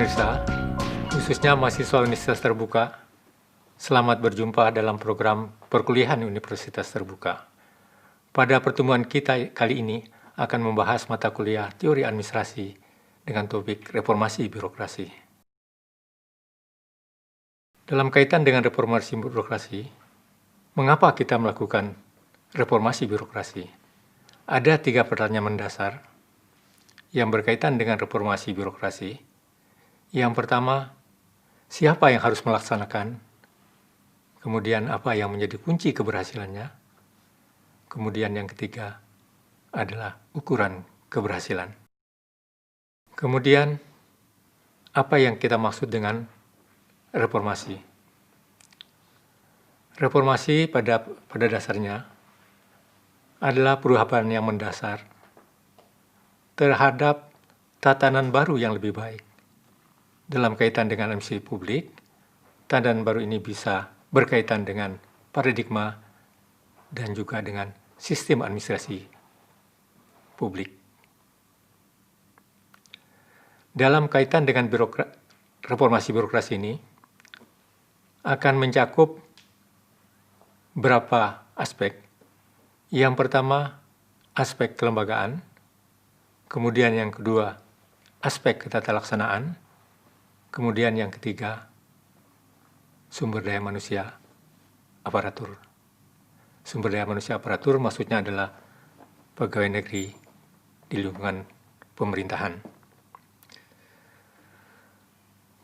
pemirsa, khususnya mahasiswa Universitas Terbuka, selamat berjumpa dalam program perkuliahan Universitas Terbuka. Pada pertemuan kita kali ini akan membahas mata kuliah Teori Administrasi dengan topik Reformasi Birokrasi. Dalam kaitan dengan reformasi birokrasi, mengapa kita melakukan reformasi birokrasi? Ada 3 pertanyaan mendasar yang berkaitan dengan reformasi birokrasi. Yang pertama, siapa yang harus melaksanakan? Kemudian apa yang menjadi kunci keberhasilannya? Kemudian yang ketiga adalah ukuran keberhasilan. Kemudian, apa yang kita maksud dengan reformasi? Reformasi pada dasarnya adalah perubahan yang mendasar terhadap tatanan baru yang lebih baik. Dalam kaitan dengan administrasi publik, tatanan baru ini bisa berkaitan dengan paradigma dan juga dengan sistem administrasi publik. Dalam kaitan dengan reformasi birokrasi ini akan mencakup beberapa aspek. Yang pertama, aspek kelembagaan. Kemudian yang kedua, aspek ketata laksanaan. Kemudian yang ketiga, sumber daya manusia aparatur. Sumber daya manusia aparatur maksudnya adalah pegawai negeri di lingkungan pemerintahan.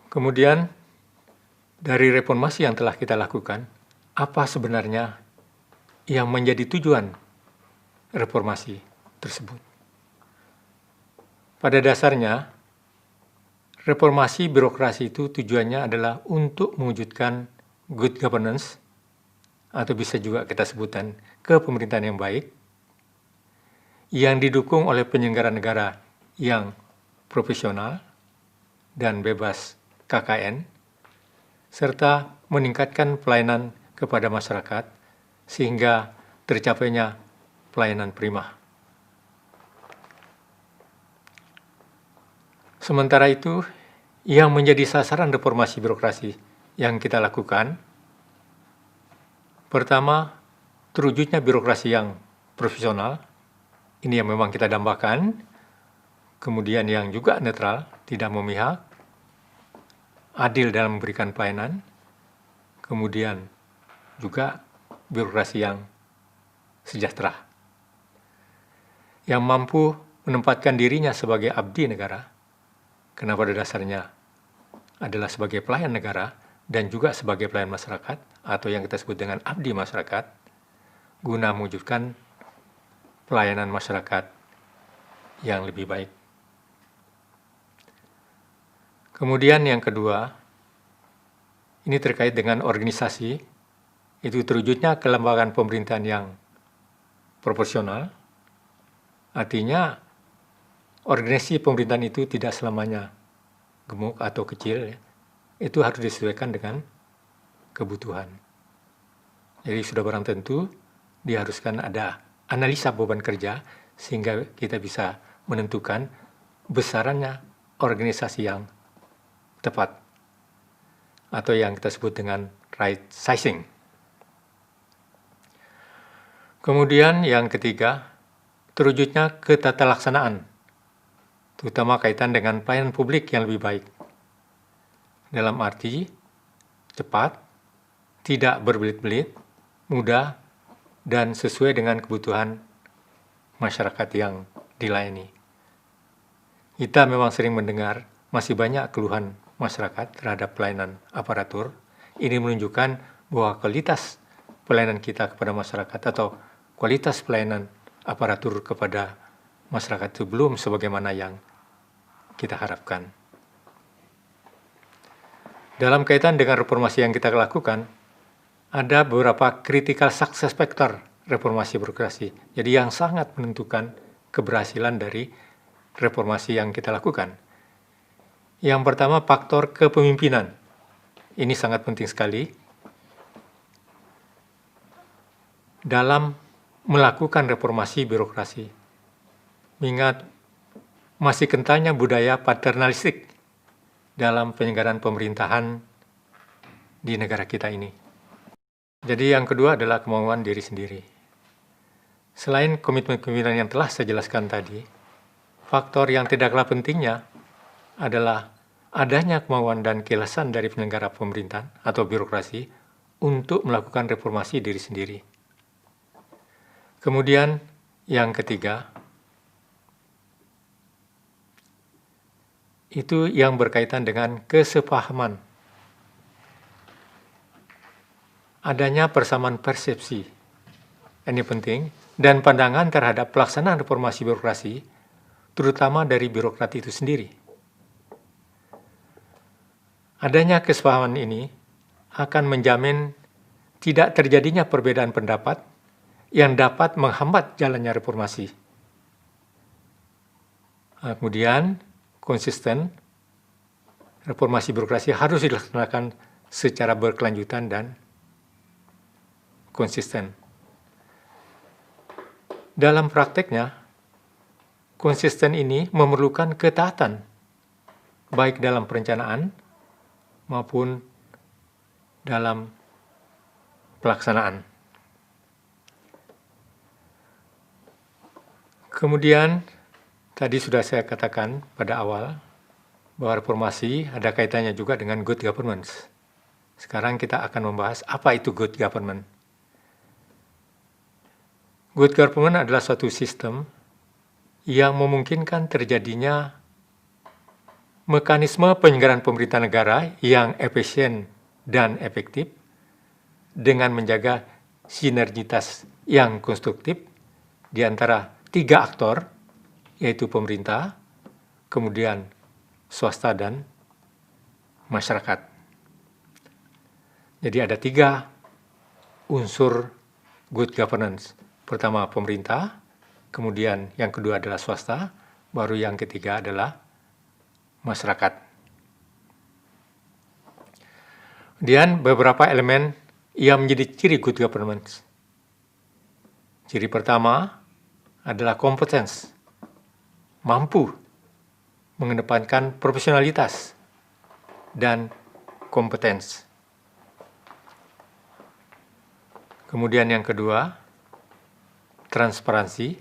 Kemudian, dari reformasi yang telah kita lakukan, apa sebenarnya yang menjadi tujuan reformasi tersebut? Pada dasarnya, reformasi birokrasi itu tujuannya adalah untuk mewujudkan good governance, atau bisa juga kita sebutkan kepemerintahan yang baik, yang didukung oleh penyelenggara negara yang profesional dan bebas KKN, serta meningkatkan pelayanan kepada masyarakat sehingga tercapainya pelayanan prima. Sementara itu, yang menjadi sasaran reformasi birokrasi yang kita lakukan, pertama, terwujudnya birokrasi yang profesional, ini yang memang kita dambakan, kemudian yang juga netral, tidak memihak, adil dalam memberikan pelayanan, kemudian juga birokrasi yang sejahtera, yang mampu menempatkan dirinya sebagai abdi negara, karena pada dasarnya adalah sebagai pelayan negara dan juga sebagai pelayan masyarakat atau yang kita sebut dengan abdi masyarakat guna mewujudkan pelayanan masyarakat yang lebih baik. Kemudian yang kedua, ini terkait dengan organisasi, itu terwujudnya kelembagaan pemerintahan yang proporsional, artinya organisasi pemerintahan itu tidak selamanya gemuk atau kecil, itu harus disesuaikan dengan kebutuhan. Jadi sudah barang tentu diharuskan ada analisa beban kerja sehingga kita bisa menentukan besarannya organisasi yang tepat atau yang kita sebut dengan right sizing. Kemudian yang ketiga, terwujudnya ketata laksanaan, terutama kaitan dengan pelayanan publik yang lebih baik. Dalam arti cepat, tidak berbelit-belit, mudah, dan sesuai dengan kebutuhan masyarakat yang dilayani. Kita memang sering mendengar masih banyak keluhan masyarakat terhadap pelayanan aparatur. Ini menunjukkan bahwa kualitas pelayanan kita kepada masyarakat atau kualitas pelayanan aparatur kepada masyarakat itu belum sebagaimana yang kita harapkan. Dalam kaitan dengan reformasi yang kita lakukan, ada beberapa critical success factor reformasi birokrasi. Jadi yang sangat menentukan keberhasilan dari reformasi yang kita lakukan. Yang pertama, faktor kepemimpinan. Ini sangat penting sekali dalam melakukan reformasi birokrasi. Mengingat masih kentalnya budaya paternalistik dalam penyelenggaraan pemerintahan di negara kita ini. Jadi yang kedua adalah kemauan diri sendiri. Selain komitmen-komitmen yang telah saya jelaskan tadi, faktor yang tidak kalah pentingnya adalah adanya kemauan dan keikhlasan dari penyelenggara pemerintahan atau birokrasi untuk melakukan reformasi diri sendiri. Kemudian yang ketiga, itu yang berkaitan dengan kesepahaman. Adanya persamaan persepsi, ini penting, dan pandangan terhadap pelaksanaan reformasi birokrasi, terutama dari birokrat itu sendiri. Adanya kesepahaman ini akan menjamin tidak terjadinya perbedaan pendapat yang dapat menghambat jalannya reformasi. Kemudian, konsisten, reformasi birokrasi harus dilaksanakan secara berkelanjutan dan konsisten. Dalam prakteknya, konsisten ini memerlukan ketaatan, baik dalam perencanaan maupun dalam pelaksanaan. Kemudian, tadi sudah saya katakan pada awal bahwa reformasi ada kaitannya juga dengan good governance. Sekarang kita akan membahas apa itu good government. Good government adalah suatu sistem yang memungkinkan terjadinya mekanisme penyelenggaraan pemerintahan negara yang efisien dan efektif dengan menjaga sinergitas yang konstruktif di antara tiga aktor, yaitu pemerintah, kemudian swasta, dan masyarakat. Jadi ada tiga unsur good governance. Pertama pemerintah, kemudian yang kedua adalah swasta, baru yang ketiga adalah masyarakat. Kemudian beberapa elemen yang menjadi ciri good governance. Ciri pertama adalah kompetens, mampu mengedepankan profesionalitas dan kompetens. Kemudian yang kedua, transparansi,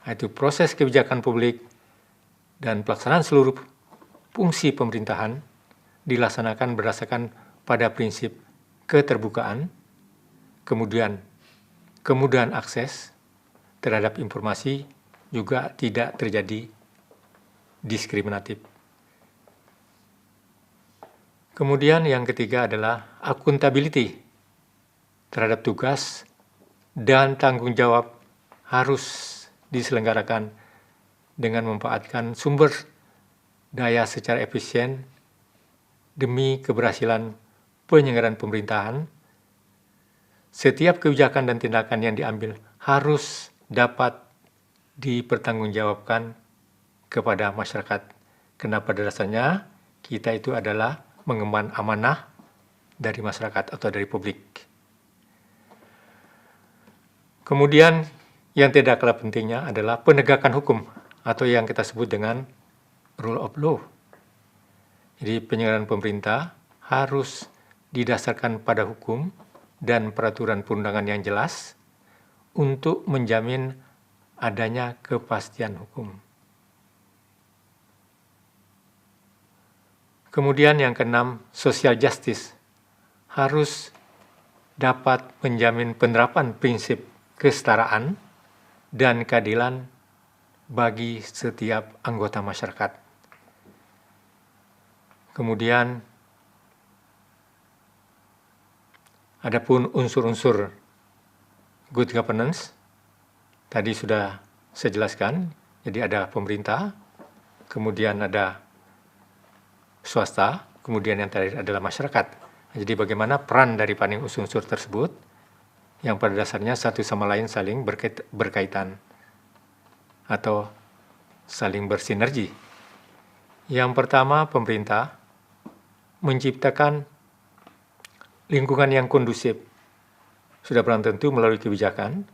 yaitu proses kebijakan publik dan pelaksanaan seluruh fungsi pemerintahan dilaksanakan berdasarkan pada prinsip keterbukaan, kemudian kemudahan akses terhadap informasi, juga tidak terjadi diskriminatif. Kemudian yang ketiga adalah akuntability terhadap tugas dan tanggung jawab harus diselenggarakan dengan memanfaatkan sumber daya secara efisien demi keberhasilan penyelenggaraan pemerintahan. Setiap kebijakan dan tindakan yang diambil harus dapat dipertanggungjawabkan kepada masyarakat. Karena pada dasarnya kita itu adalah mengemban amanah dari masyarakat atau dari publik. Kemudian yang tidak kalah pentingnya adalah penegakan hukum atau yang kita sebut dengan rule of law. Jadi penyelenggaraan pemerintah harus didasarkan pada hukum dan peraturan perundangan yang jelas untuk menjamin adanya kepastian hukum. Kemudian yang keenam, social justice harus dapat menjamin penerapan prinsip kesetaraan dan keadilan bagi setiap anggota masyarakat. Kemudian, adapun unsur-unsur good governance, tadi sudah saya jelaskan, jadi ada pemerintah, kemudian ada swasta, kemudian yang terakhir adalah masyarakat. Jadi bagaimana peran dari unsur-unsur tersebut, yang pada dasarnya satu sama lain saling berkaitan atau saling bersinergi. Yang pertama, pemerintah menciptakan lingkungan yang kondusif. Sudah belum tentu melalui kebijakan,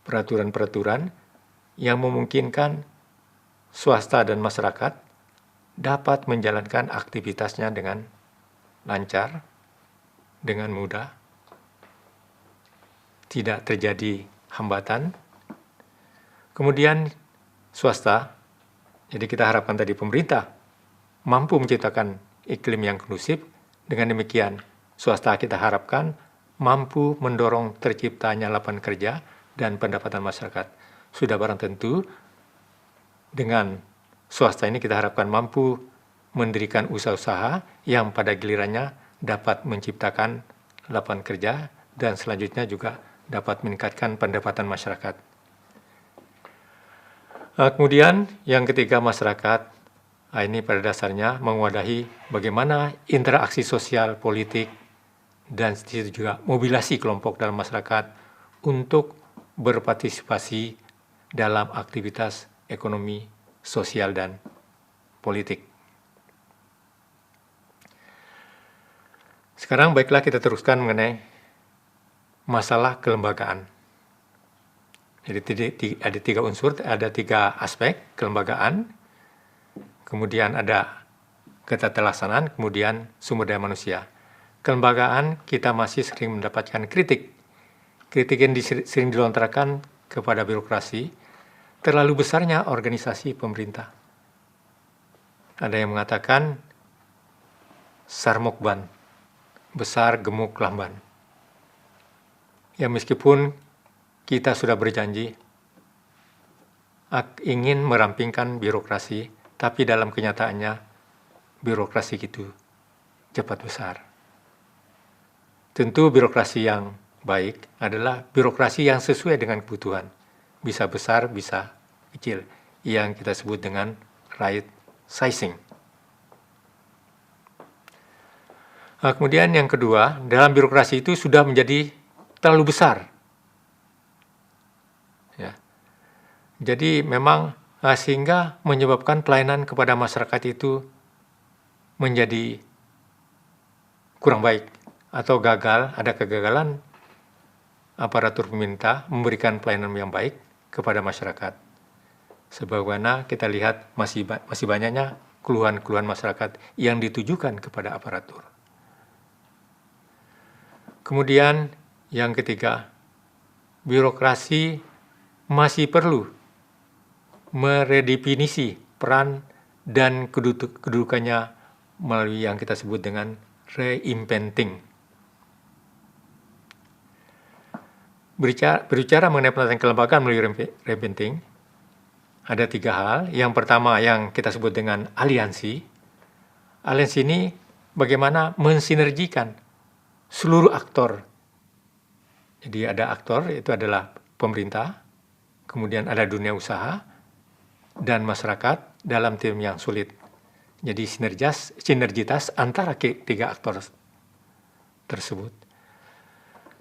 peraturan-peraturan yang memungkinkan swasta dan masyarakat dapat menjalankan aktivitasnya dengan lancar, dengan mudah, tidak terjadi hambatan. Kemudian swasta, jadi kita harapkan tadi pemerintah mampu menciptakan iklim yang kondusif. Dengan demikian, swasta kita harapkan mampu mendorong terciptanya lapangan kerja dan pendapatan masyarakat. Sudah barang tentu, dengan swasta ini kita harapkan mampu mendirikan usaha-usaha yang pada gilirannya dapat menciptakan lapangan kerja dan selanjutnya juga dapat meningkatkan pendapatan masyarakat. Kemudian yang ketiga, masyarakat ini pada dasarnya mewadahi bagaimana interaksi sosial, politik, dan juga mobilisasi kelompok dalam masyarakat untuk berpartisipasi dalam aktivitas ekonomi, sosial, dan politik. Sekarang baiklah kita teruskan mengenai masalah kelembagaan. Jadi ada 3 unsur, ada 3 aspek kelembagaan, kemudian ada ketatalaksanaan, kemudian sumber daya manusia. Kelembagaan kita masih sering mendapatkan kritik. Kritik yang sering dilontarkan kepada birokrasi, terlalu besarnya organisasi pemerintah. Ada yang mengatakan sarmokban, besar gemuk lamban. Ya meskipun kita sudah berjanji ingin merampingkan birokrasi, tapi dalam kenyataannya birokrasi itu cepat besar. Tentu birokrasi yang baik adalah birokrasi yang sesuai dengan kebutuhan. Bisa besar, bisa kecil. Yang kita sebut dengan right sizing. Kemudian yang kedua, dalam birokrasi itu sudah menjadi terlalu besar. Ya. Jadi memang sehingga menyebabkan pelayanan kepada masyarakat itu menjadi kurang baik atau gagal, ada kegagalan aparatur pemerintah memberikan pelayanan yang baik kepada masyarakat. Sebagaimana kita lihat masih banyaknya keluhan-keluhan masyarakat yang ditujukan kepada aparatur. Kemudian yang ketiga, birokrasi masih perlu meredefinisi peran dan kedudukannya melalui yang kita sebut dengan reimplementing. Berbicara mengenai penataan kelembagaan melalui reimplementing, ada 3 hal. Yang pertama yang kita sebut dengan aliansi. Aliansi ini bagaimana mensinergikan seluruh aktor. Jadi ada aktor, itu adalah pemerintah, kemudian ada dunia usaha, dan masyarakat dalam tim yang sulit. Jadi sinergitas antara 3 aktor tersebut.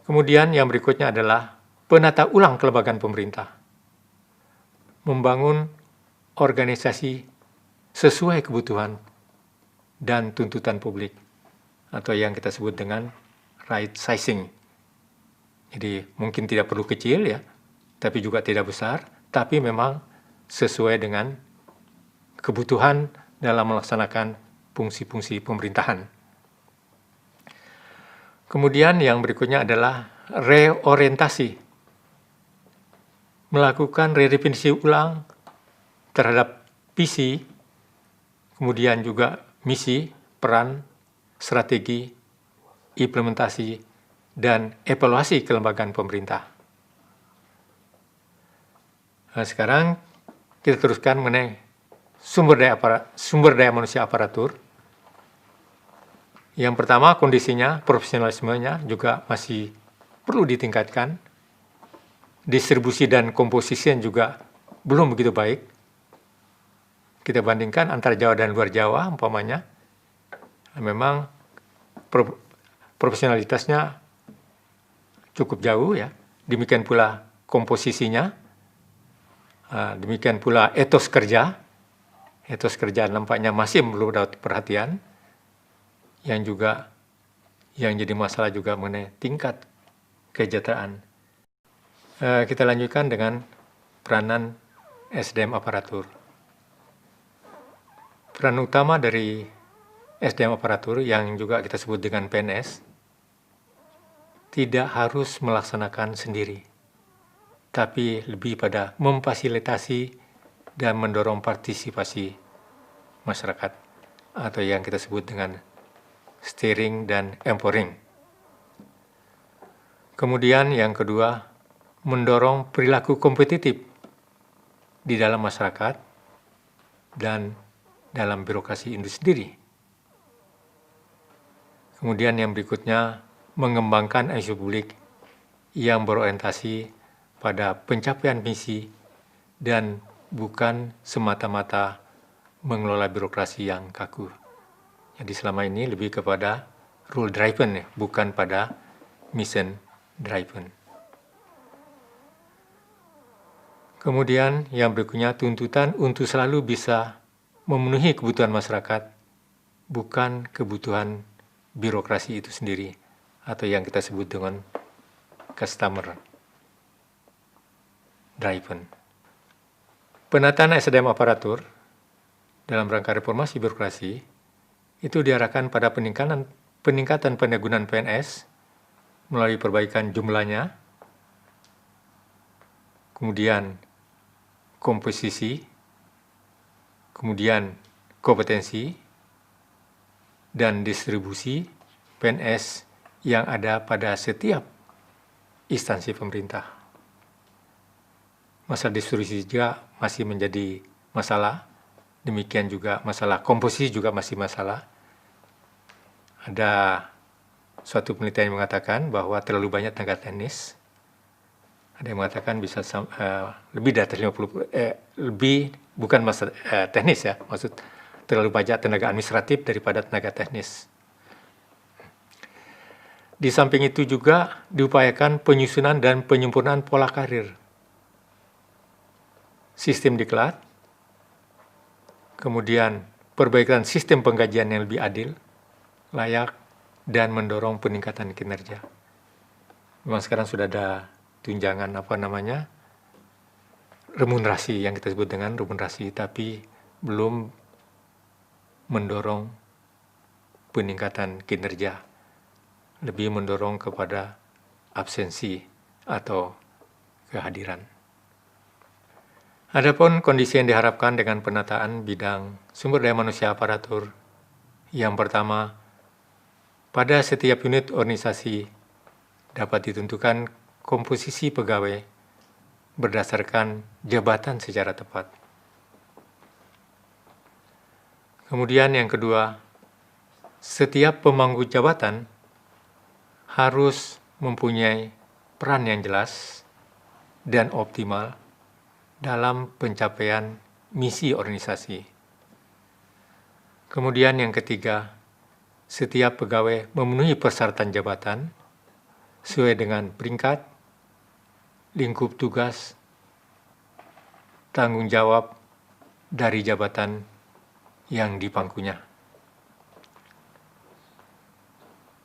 Kemudian yang berikutnya adalah penata ulang kelembagaan pemerintah. Membangun organisasi sesuai kebutuhan dan tuntutan publik, atau yang kita sebut dengan right sizing. Jadi mungkin tidak perlu kecil ya, tapi juga tidak besar, tapi memang sesuai dengan kebutuhan dalam melaksanakan fungsi-fungsi pemerintahan. Kemudian yang berikutnya adalah reorientasi. Melakukan redefinisi ulang terhadap visi, kemudian juga misi, peran, strategi, implementasi, dan evaluasi kelembagaan pemerintah. Nah, sekarang kita teruskan mengenai sumber daya manusia aparatur. Yang pertama, kondisinya, profesionalismenya juga masih perlu ditingkatkan. Distribusi dan komposisinya juga belum begitu baik. Kita bandingkan antara Jawa dan luar Jawa, umpamanya, memang profesionalitasnya cukup jauh ya. Demikian pula komposisinya, demikian pula etos kerja. Etos kerja nampaknya masih perlu dapat perhatian. Yang jadi masalah juga mengenai tingkat kesejahteraan. Kita lanjutkan dengan peranan SDM aparatur. peran utama dari SDM aparatur yang juga kita sebut dengan PNS tidak harus melaksanakan sendiri, tapi lebih pada memfasilitasi dan mendorong partisipasi masyarakat atau yang kita sebut dengan steering dan empowering. Kemudian yang kedua, mendorong perilaku kompetitif di dalam masyarakat dan dalam birokrasi itu sendiri. Kemudian yang berikutnya, mengembangkan isu publik yang berorientasi pada pencapaian misi dan bukan semata-mata mengelola birokrasi yang kaku. Jadi selama ini lebih kepada rule driven, bukan pada mission driven. Kemudian yang berikutnya, tuntutan untuk selalu bisa memenuhi kebutuhan masyarakat, bukan kebutuhan birokrasi itu sendiri, atau yang kita sebut dengan customer driven. Penataan SDM aparatur dalam rangka reformasi birokrasi itu diarahkan pada peningkatan pengguna PNS melalui perbaikan jumlahnya, kemudian komposisi, kemudian kompetensi, dan distribusi PNS yang ada pada setiap instansi pemerintah. Masalah distribusi juga masih menjadi masalah, demikian juga masalah komposisi juga masih masalah. Ada suatu penelitian yang mengatakan bahwa terlalu banyak tenaga teknis. Ada yang mengatakan bisa lebih dari 50, bukan masalah teknis ya, maksud terlalu banyak tenaga administratif daripada tenaga teknis. Di samping itu juga diupayakan penyusunan dan penyempurnaan pola karir, sistem diklat, kemudian perbaikan sistem penggajian yang lebih adil, layak, dan mendorong peningkatan kinerja. Memang sekarang sudah ada tunjangan remunerasi yang kita sebut dengan remunerasi, tapi belum mendorong peningkatan kinerja, lebih mendorong kepada absensi atau kehadiran. Adapun kondisi yang diharapkan dengan penataan bidang sumber daya manusia aparatur, yang pertama, pada setiap unit organisasi dapat ditentukan komposisi pegawai berdasarkan jabatan secara tepat. Kemudian yang kedua, setiap pemangku jabatan harus mempunyai peran yang jelas dan optimal dalam pencapaian misi organisasi. Kemudian yang ketiga, setiap pegawai memenuhi persyaratan jabatan sesuai dengan peringkat, lingkup tugas, tanggung jawab dari jabatan yang dipangkunya.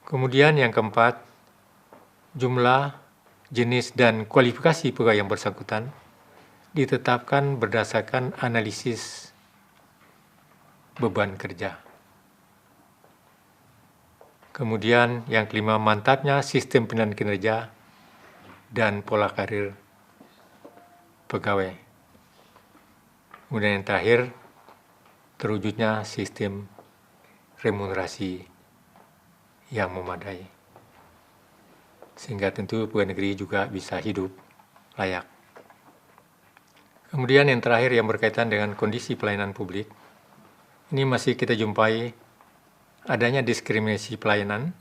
Kemudian yang keempat, jumlah, jenis, dan kualifikasi pegawai yang bersangkutan ditetapkan berdasarkan analisis beban kerja. Kemudian yang kelima, mantapnya sistem penilaian kinerja dan pola karir pegawai. Kemudian yang terakhir, terwujudnya sistem remunerasi yang memadai, sehingga tentu pegawai negeri juga bisa hidup layak. Kemudian yang terakhir yang berkaitan dengan kondisi pelayanan publik, ini masih kita jumpai adanya diskriminasi pelayanan,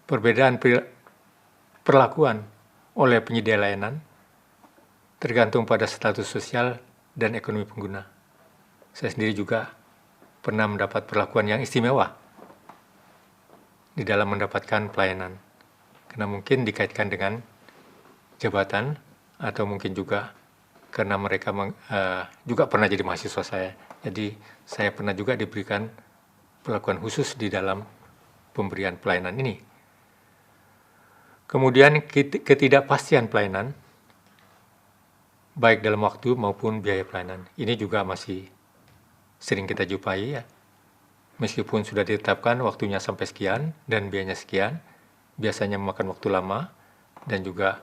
perbedaan perlakuan oleh penyedia layanan, tergantung pada status sosial dan ekonomi pengguna. Saya sendiri juga pernah mendapat perlakuan yang istimewa di dalam mendapatkan pelayanan, karena mungkin dikaitkan dengan jabatan, atau mungkin juga karena mereka juga pernah jadi mahasiswa saya. Jadi saya pernah juga diberikan perlakuan khusus di dalam pemberian pelayanan ini. Kemudian ketidakpastian pelayanan, baik dalam waktu maupun biaya pelayanan. Ini juga masih sering kita jumpai ya. Meskipun sudah ditetapkan waktunya sampai sekian dan biayanya sekian, biasanya memakan waktu lama dan juga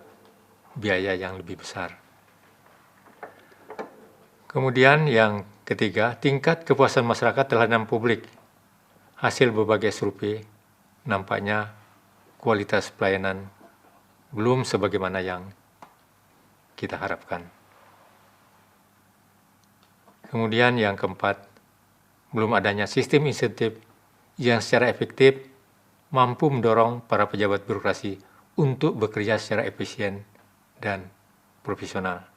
biaya yang lebih besar. Kemudian yang ketiga, tingkat kepuasan masyarakat terhadap publik. Hasil berbagai survei, nampaknya kualitas pelayanan belum sebagaimana yang kita harapkan. Kemudian yang keempat, belum adanya sistem insentif yang secara efektif mampu mendorong para pejabat birokrasi untuk bekerja secara efisien dan profesional.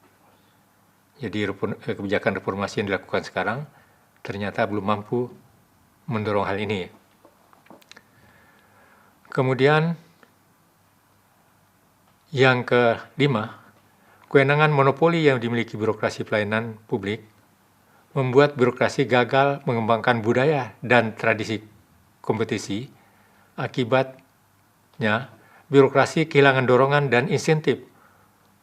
Jadi kebijakan reformasi yang dilakukan sekarang ternyata belum mampu mendorong hal ini. Kemudian yang kelima, kewenangan monopoli yang dimiliki birokrasi pelayanan publik membuat birokrasi gagal mengembangkan budaya dan tradisi kompetisi. Akibatnya, birokrasi kehilangan dorongan dan insentif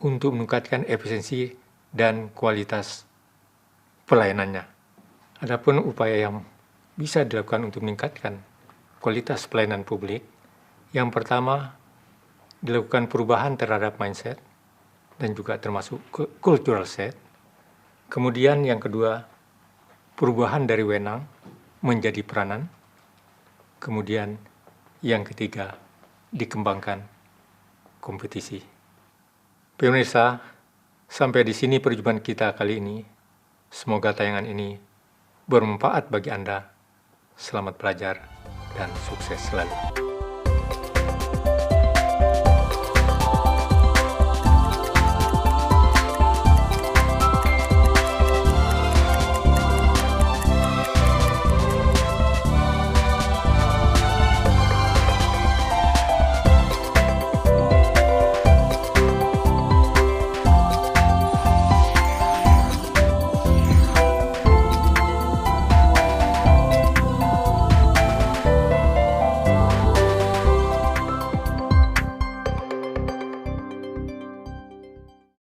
untuk meningkatkan efisiensi dan kualitas pelayanannya. Adapun upaya yang bisa dilakukan untuk meningkatkan kualitas pelayanan publik, yang pertama, dilakukan perubahan terhadap mindset dan juga termasuk cultural set. Kemudian yang kedua, perubahan dari wewenang menjadi peranan. Kemudian yang ketiga, dikembangkan kompetisi. Pemirsa, sampai di sini perjumpaan kita kali ini. Semoga tayangan ini bermanfaat bagi Anda. Selamat belajar dan sukses selalu.